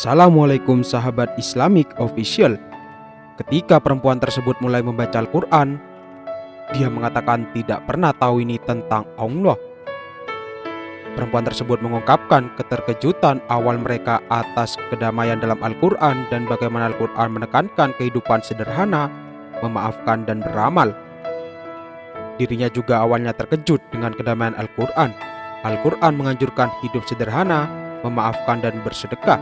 Assalamualaikum sahabat Islamic Official. Ketika perempuan tersebut mulai membaca Al-Qur'an, dia mengatakan tidak pernah tahu ini tentang Allah. Perempuan tersebut mengungkapkan keterkejutan awal mereka atas kedamaian dalam Al-Qur'an dan bagaimana Al-Qur'an menekankan kehidupan sederhana, memaafkan dan beramal. Dirinya juga awalnya terkejut dengan kedamaian Al-Qur'an. Al-Qur'an menganjurkan hidup sederhana, memaafkan dan bersedekah.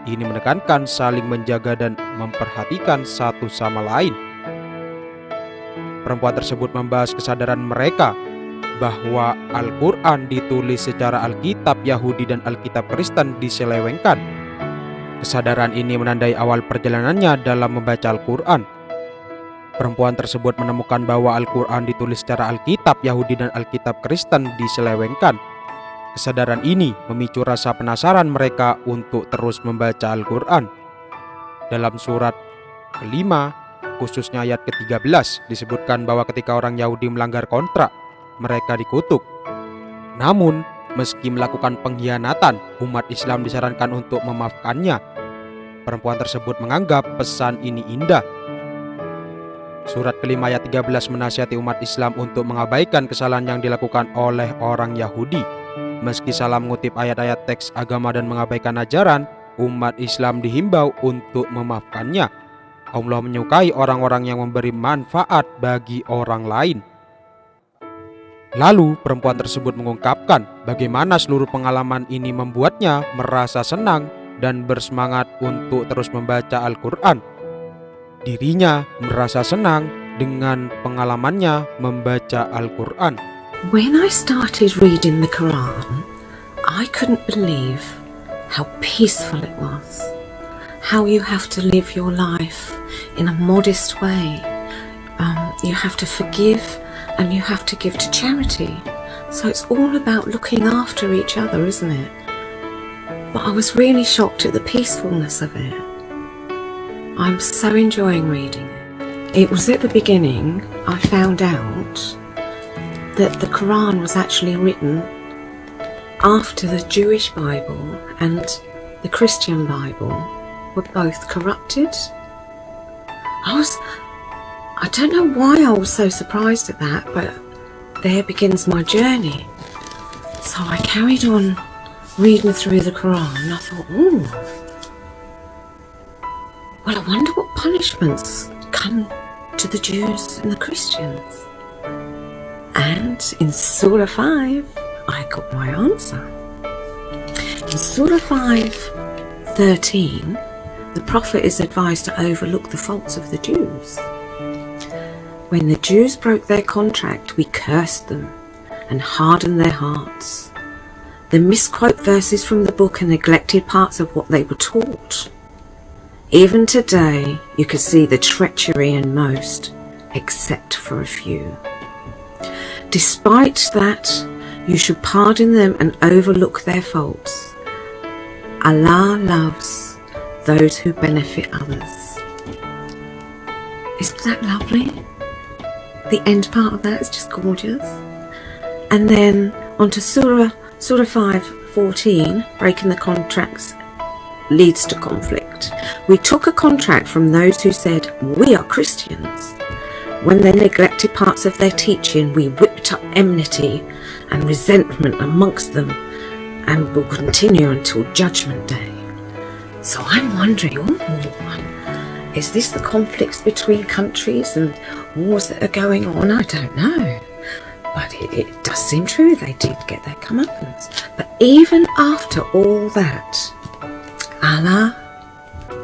Ini menekankan saling menjaga dan memperhatikan satu sama lain. Perempuan tersebut membahas kesadaran mereka bahwa Al-Qur'an ditulis secara Alkitab Yahudi dan Alkitab Kristen diselewengkan. Kesadaran ini menandai awal perjalanannya dalam membaca Al-Qur'an. Perempuan tersebut menemukan bahwa Al-Qur'an ditulis secara Alkitab Yahudi dan Alkitab Kristen diselewengkan. Kesadaran ini memicu rasa penasaran mereka untuk terus membaca Al-Qur'an. Dalam surat kelima, khususnya ayat ke-13, disebutkan bahwa ketika orang Yahudi melanggar kontrak, mereka dikutuk. Namun, meski melakukan pengkhianatan, umat Islam disarankan untuk memaafkannya. Perempuan tersebut menganggap pesan ini indah. Surat kelima ayat 13 menasihati umat Islam untuk mengabaikan kesalahan yang dilakukan oleh orang Yahudi. Meski salah mengutip ayat-ayat teks agama dan mengabaikan ajaran, umat Islam dihimbau untuk memaafkannya. Allah menyukai orang-orang yang memberi manfaat bagi orang lain. Lalu perempuan tersebut mengungkapkan bagaimana seluruh pengalaman ini membuatnya merasa senang dan bersemangat untuk terus membaca Al-Qur'an. Dirinya merasa senang dengan pengalamannya membaca Al-Qur'an. When I started reading the Quran, I couldn't believe how peaceful it was. How you have to live your life in a modest way. You have to forgive and you have to give to charity. So it's all about looking after each other, isn't it? But I was really shocked at the peacefulness of it. I'm so enjoying reading it. It was at the beginning I found out that the Quran was actually written after the Jewish Bible and the Christian Bible were both corrupted. I don't know why I was so surprised at that, but there begins my journey. So I carried on reading through the Quran and I thought, well, I wonder what punishments come to the Jews and the Christians. And in Surah 5, I got my answer. In Surah 5:13, the Prophet is advised to overlook the faults of the Jews. When the Jews broke their contract, we cursed them and hardened their hearts. They misquote verses from the book and neglected parts of what they were taught. Even today, you can see the treachery in most, except for a few. Despite that, you should pardon them and overlook their faults. Allah loves those who benefit others. Isn't that lovely? The end part of that is just gorgeous. And then onto Surah 5:14, breaking the contracts leads to conflict. We took a contract from those who said, we are Christians. When they neglected parts of their teaching, we whipped up enmity and resentment amongst them and will continue until Judgment Day. So I'm wondering, is this the conflicts between countries and wars that are going on? I don't know. But it does seem true, they did get their comeuppance. But even after all that, Allah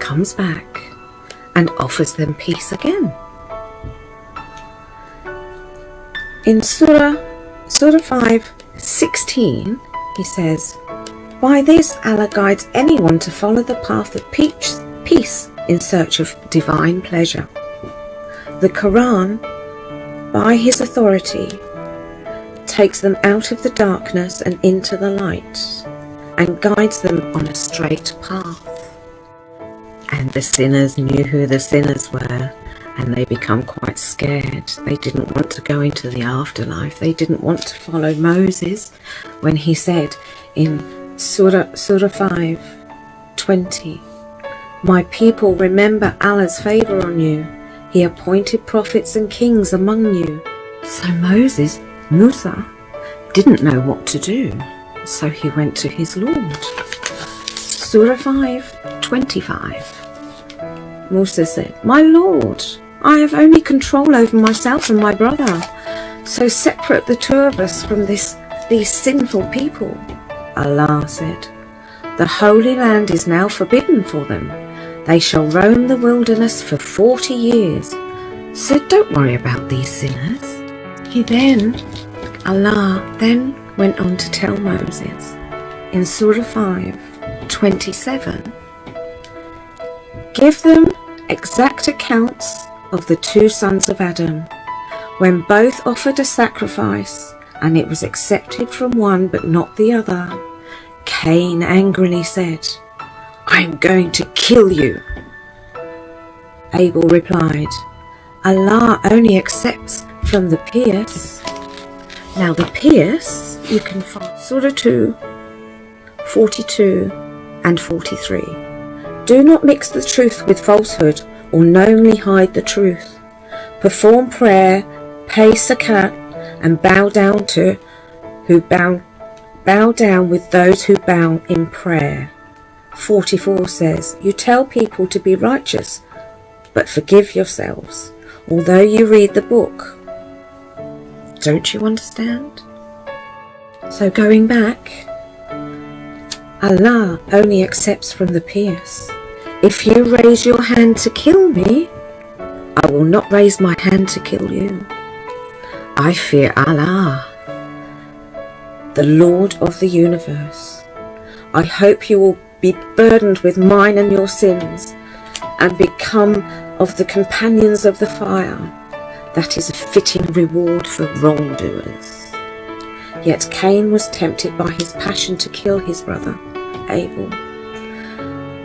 comes back and offers them peace again. In Surah 5:16, he says, by this Allah guides anyone to follow the path of peace in search of divine pleasure. The Quran, by his authority, takes them out of the darkness and into the light and guides them on a straight path. And the sinners knew who the sinners were, and they become quite scared. They didn't want to go into the afterlife. They didn't want to follow Moses when he said in Surah 5:20, My people remember Allah's favour on you. He appointed prophets and kings among you. So Musa, didn't know what to do. So he went to his Lord. Surah 5:25. Musa said, My Lord, I have only control over myself and my brother. So separate the two of us from these sinful people. Allah said, The Holy Land is now forbidden for them. They shall roam the wilderness for 40 years. So don't worry about these sinners. Allah then went on to tell Moses in Surah 5:27, Give them exact accounts of the two sons of Adam, when both offered a sacrifice, and it was accepted from one but not the other. Cain angrily said, I am going to kill you. Abel replied, Allah only accepts from the pious. Now the pious you can find Surah 2, 42 and 43. Do not mix the truth with falsehood or knowingly hide the truth. Perform prayer, pay zakat, and bow down with those who bow in prayer. 44 says, You tell people to be righteous, but forgive yourselves, although you read the book. Don't you understand? So going back, Allah only accepts from the pious. If you raise your hand to kill me, I will not raise my hand to kill you. I fear Allah, the Lord of the universe. I hope you will be burdened with mine and your sins, and become of the companions of the fire. That is a fitting reward for wrongdoers. Yet Cain was tempted by his passion to kill his brother Abel.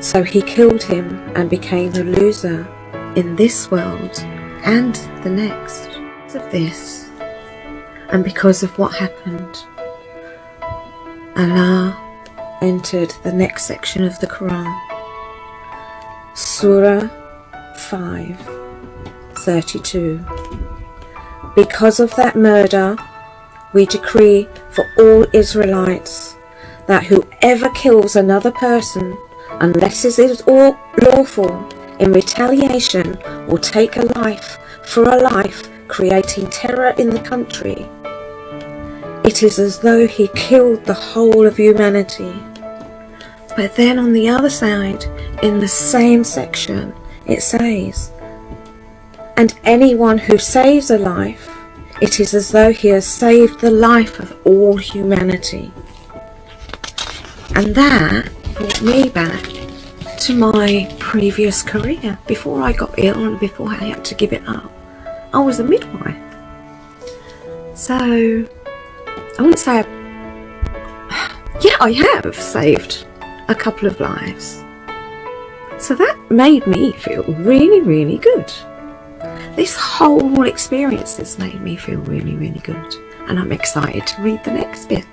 So he killed him and became a loser in this world and the next. Because of this, and because of what happened, Allah entered the next section of the Quran, Surah 5:32. Because of that murder, we decree for all Israelites that whoever kills another person, unless it is all lawful, in retaliation, or take a life for a life, creating terror in the country, it is as though he killed the whole of humanity. But then on the other side, in the same section, it says, and anyone who saves a life, it is as though he has saved the life of all humanity. And that brought me back to my previous career. Before I got ill and before I had to give it up, I was a midwife. So I wouldn't say I have saved a couple of lives. So that made me feel really, really good. This whole experience has made me feel really, really good. And I'm excited to read the next bit.